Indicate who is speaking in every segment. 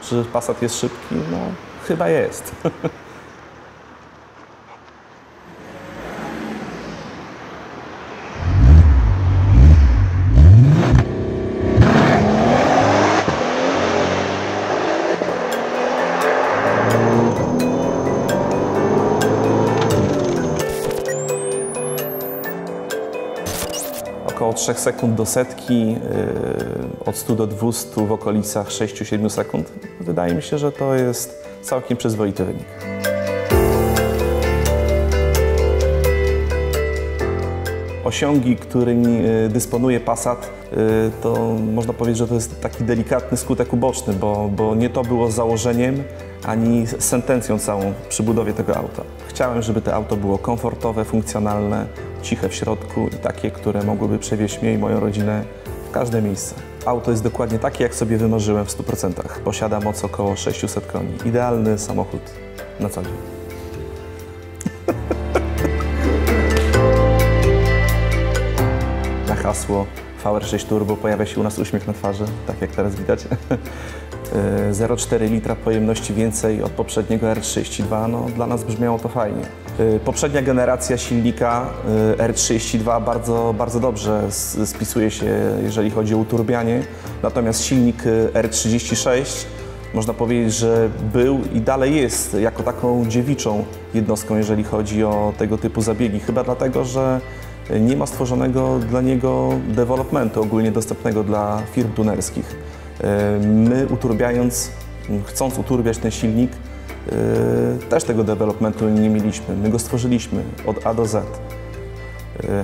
Speaker 1: Czy Passat jest szybki? No, chyba jest. Około 3 sekund do setki, od 100 do 200 w okolicach 6-7 sekund. Wydaje mi się, że to jest całkiem przyzwoity wynik. Osiągi, którymi dysponuje Passat, to można powiedzieć, że to jest taki delikatny skutek uboczny, bo nie to było założeniem ani sentencją całą przy budowie tego auta. Chciałem, żeby to auto było komfortowe, funkcjonalne, ciche w środku i takie, które mogłyby przewieźć mnie i moją rodzinę w każde miejsce. Auto jest dokładnie takie, jak sobie wymarzyłem w 100%. Posiada moc około 600 koni. Idealny samochód na co dzień. Na hasło VR6 Turbo pojawia się u nas uśmiech na twarzy, tak jak teraz widać. 0,4 litra pojemności więcej od poprzedniego R32, no dla nas brzmiało to fajnie. Poprzednia generacja silnika R32 bardzo dobrze spisuje się, jeżeli chodzi o uturbianie, natomiast silnik R36 można powiedzieć, że był i dalej jest jako taką dziewiczą jednostką, jeżeli chodzi o tego typu zabiegi. Chyba dlatego, że nie ma stworzonego dla niego developmentu ogólnie dostępnego dla firm tunerskich. My chcąc uturbiać ten silnik, też tego developmentu nie mieliśmy. My go stworzyliśmy od A do Z.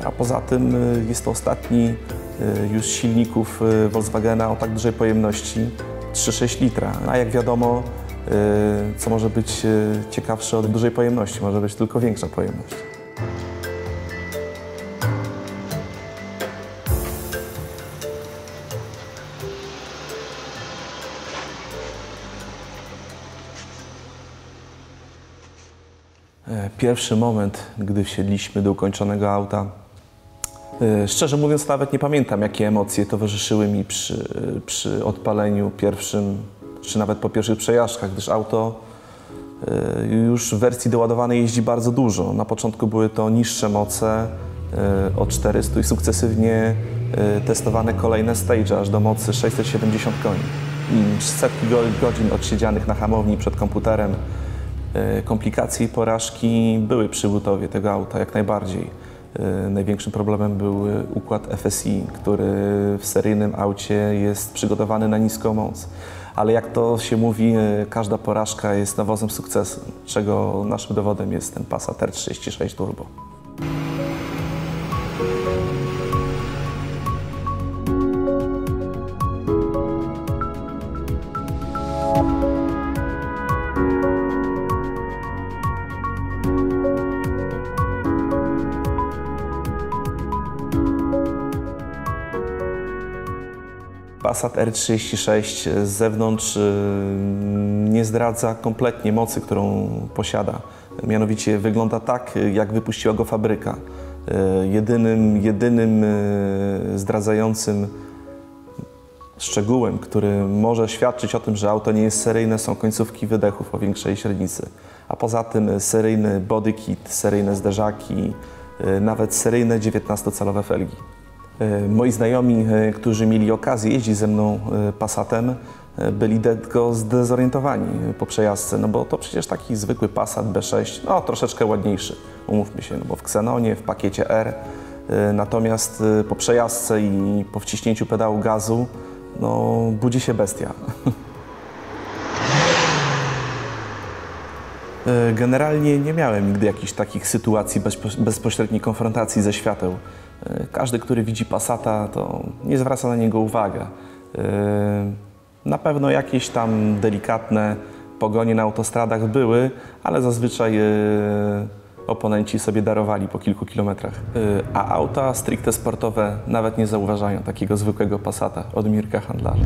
Speaker 1: A poza tym jest to ostatni już silników Volkswagena o tak dużej pojemności 3,6 litra. A jak wiadomo, co może być ciekawsze od dużej pojemności, może być tylko większa pojemność. Pierwszy moment, gdy wsiedliśmy do ukończonego auta, szczerze mówiąc nawet nie pamiętam, jakie emocje towarzyszyły mi przy odpaleniu pierwszym, czy nawet po pierwszych przejażdżkach, gdyż auto już w wersji doładowanej jeździ bardzo dużo. Na początku były to niższe moce od 400 i sukcesywnie testowane kolejne stage aż do mocy 670 koni. Setki godzin odsiedzianych na hamowni przed komputerem. Komplikacje i porażki były przy budowie tego auta jak najbardziej. Największym problemem był układ FSI, który w seryjnym aucie jest przygotowany na niską moc. Ale jak to się mówi, każda porażka jest nawozem sukcesu, czego naszym dowodem jest ten Passat R36 Turbo. Passat R36 z zewnątrz nie zdradza kompletnie mocy, którą posiada. Mianowicie wygląda tak, jak wypuściła go fabryka. Jedynym zdradzającym szczegółem, który może świadczyć o tym, że auto nie jest seryjne, są końcówki wydechów o większej średnicy. A poza tym seryjny body kit, seryjne zderzaki, nawet seryjne 19-calowe felgi. Moi znajomi, którzy mieli okazję jeździć ze mną Passatem, byli lekko zdezorientowani po przejażdżce, no bo to przecież taki zwykły Passat B6, no troszeczkę ładniejszy, umówmy się, no bo w Xenonie, w pakiecie R, natomiast po przejażdżce i po wciśnięciu pedału gazu, no budzi się bestia. Generalnie nie miałem nigdy jakichś takich sytuacji bezpośredniej konfrontacji ze świateł. Każdy, który widzi Passata, to nie zwraca na niego uwagi. Na pewno jakieś tam delikatne pogonie na autostradach były, ale zazwyczaj oponenci sobie darowali po kilku kilometrach. A auta stricte sportowe nawet nie zauważają takiego zwykłego Passata od Mirka handlarza.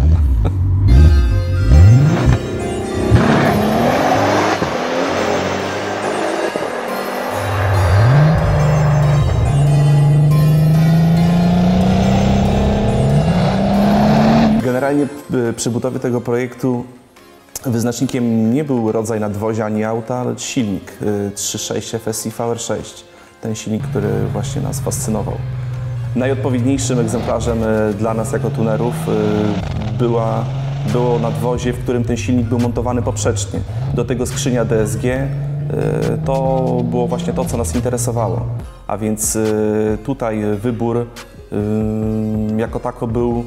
Speaker 1: Generalnie przy budowie tego projektu Wyznacznikiem nie był rodzaj nadwozia ani auta, ale silnik 3.6 FSI VR6. Ten silnik, który właśnie nas fascynował. Najodpowiedniejszym egzemplarzem dla nas jako tunerów było nadwozie, w którym ten silnik był montowany poprzecznie. Do tego skrzynia DSG. To było właśnie to, co nas interesowało. A więc tutaj wybór jako tako był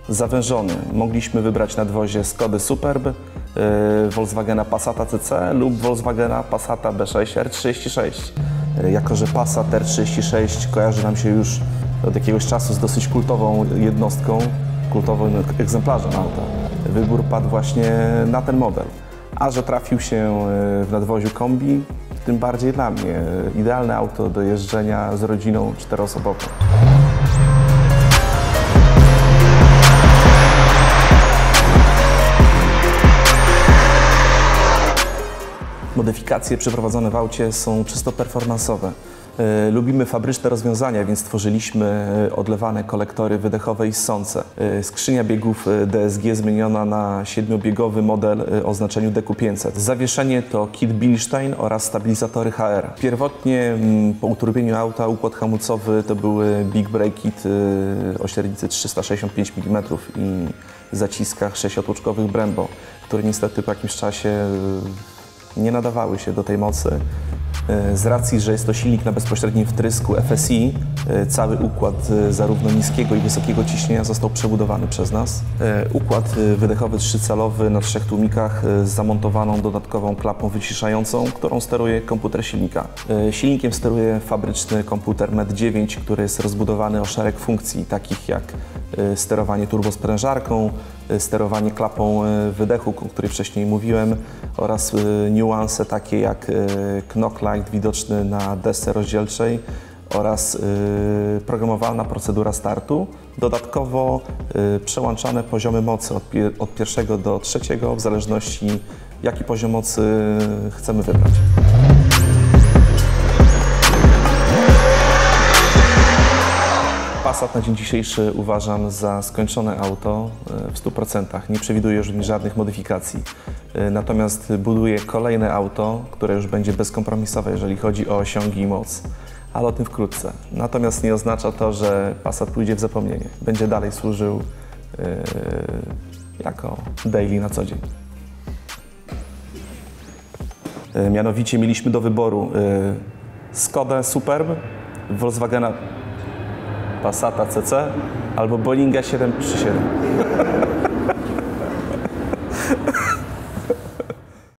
Speaker 1: zawężony. Mogliśmy wybrać nadwozie Skody Superb, Volkswagena Passata CC lub Volkswagena Passata B6 R36. Jako że Passat R36 kojarzy nam się już od jakiegoś czasu z dosyć kultową jednostką, kultowym egzemplarzem auta, wybór padł właśnie na ten model. A że trafił się w nadwoziu kombi, tym bardziej dla mnie. Idealne auto do jeżdżenia z rodziną czteroosobową. Modyfikacje przeprowadzone w aucie są czysto performansowe. Lubimy fabryczne rozwiązania, więc stworzyliśmy odlewane kolektory wydechowe i ssące. Skrzynia biegów DSG zmieniona na 7-biegowy model o znaczeniu DQ500. Zawieszenie to kit Bilstein oraz stabilizatory HR. Pierwotnie po uturbieniu auta układ hamulcowy to były Big Brake Kit o średnicy 365 mm i zaciskach 6-otłuczkowych Brembo, które niestety po jakimś czasie nie nadawały się do tej mocy. Z racji, że jest to silnik na bezpośrednim wtrysku FSI, cały układ zarówno niskiego i wysokiego ciśnienia został przebudowany przez nas. Układ wydechowy trzycalowy na 3 tłumikach z zamontowaną dodatkową klapą wyciszającą, którą steruje komputer silnika. Silnikiem steruje fabryczny komputer MED9, który jest rozbudowany o szereg funkcji, takich jak sterowanie turbosprężarką, sterowanie klapą wydechu, o której wcześniej mówiłem, oraz niuanse takie jak knock light widoczny na desce rozdzielczej oraz programowalna procedura startu. Dodatkowo przełączane poziomy mocy od pierwszego do trzeciego, w zależności jaki poziom mocy chcemy wybrać. Passat na dzień dzisiejszy uważam za skończone auto w 100%. Nie przewiduję już żadnych modyfikacji. Natomiast buduję kolejne auto, które już będzie bezkompromisowe, jeżeli chodzi o osiągi i moc. Ale o tym wkrótce. Natomiast nie oznacza to, że Passat pójdzie w zapomnienie. Będzie dalej służył jako daily na co dzień. Mianowicie mieliśmy do wyboru Skodę Superb, Volkswagena Passata CC albo Boeinga 737.